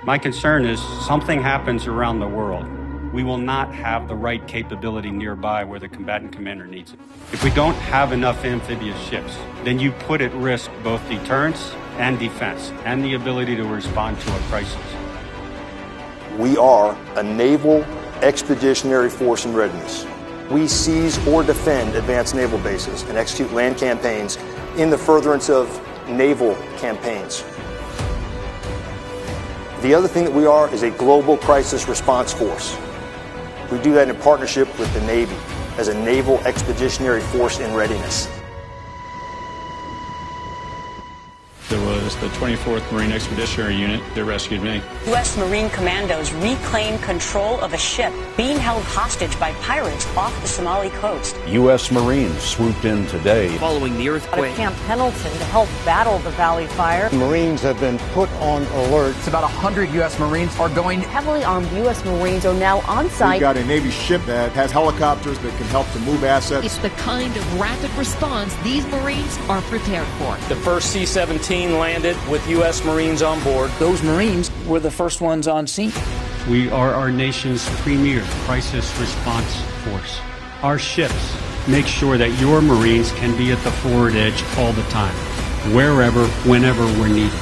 My concern is something happens around the world. We will not have the right capability nearby where the combatant commander needs it. If we don't have enough amphibious ships, then you put at risk both deterrence and defense and the ability to respond to a crisis. We are a naval expeditionary force in readiness. We seize or defend advanced naval bases and execute land campaigns in the furtherance of naval campaigns. The other thing that we are is a global crisis response force. We do that in partnership with the Navy as a naval expeditionary force in readiness. There was the 24th Marine Expeditionary Unit that rescued me. U.S. Marine commandos reclaimed control of a ship being held hostage by pirates off the Somali coast. U.S. Marines swooped in today. Following the earthquake. At Camp Pendleton to help battle the Valley Fire. Marines have been put on alert. It's about 100 U.S. Marines are going. Heavily armed U.S. Marines are now on site. We've got a Navy ship that has helicopters that can help to move assets. It's the kind of rapid response these Marines are prepared for. The first C-17 landed with U.S. Marines on board. Those Marines were the first ones on scene. We are our nation's premier crisis response force. Our ships make sure that your Marines can be at the forward edge all the time, wherever, whenever we're needed.